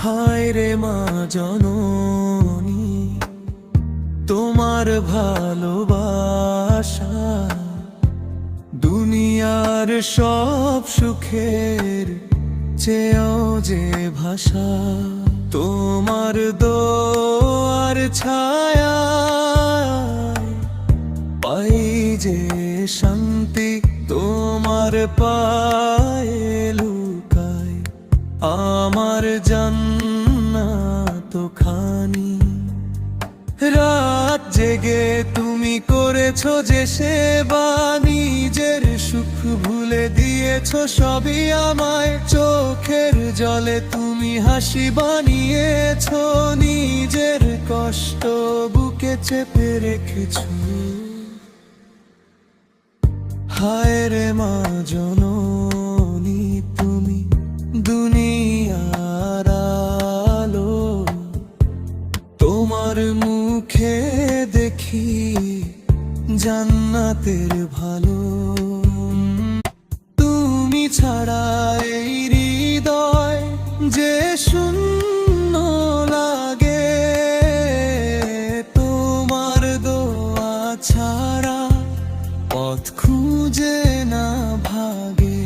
হায় রে মা জননী, তোমার ভালোবাসা দুনিয়ার সব সুখের চেয়েও যে ভাষা। তোমার দোয়ার ছায়ায় পাই যে শান্তি, তোমার পায়ে লুকায় আমার জান্নাত খানি। রাত জেগে তুমি করেছো যে সেবা, নিজের সুখ ভুলে দিয়েছো সবই আমায়। চোখের জলে তুমি হাসি বানিয়েছো, নিজের কষ্ট বুকে চেপে রেখেছো। হায় রে মা জননী, তুমি দুনিয়ার আলো, তোমার মুখে দেখি জান্নাতের ভালো। তুমি ছাড়া এই হৃদয় যে শূন্য লাগে, তোমার দোয়া ছাড়া পথ খুঁজে না ভাগে।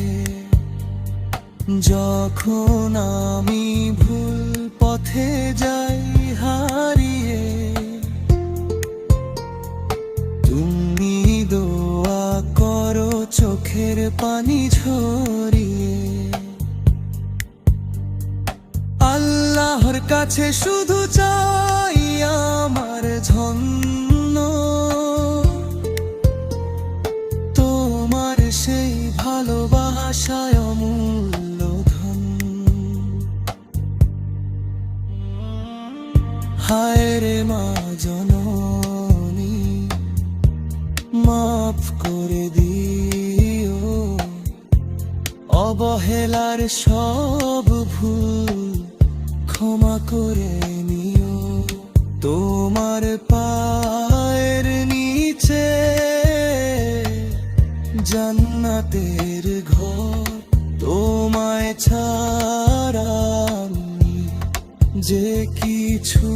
যখন আমি ভুল পথে যাই হারিয়ে, তুমি দোয়া করো চোখের পানি ঝরিয়ে। আল্লাহর কাছে শুধু চাই আমার ধন্য, তোমার সেই ভালোবাসায় অমূল্য ধন। হায় রে মা জননী, মাফ করে দিও অবহেলার সব ভুল, ক্ষমা করে নিও। তোমার পায়ের নিচে জান্নাতের ঘর, তোমায় ছাড়া আমি যে কিছু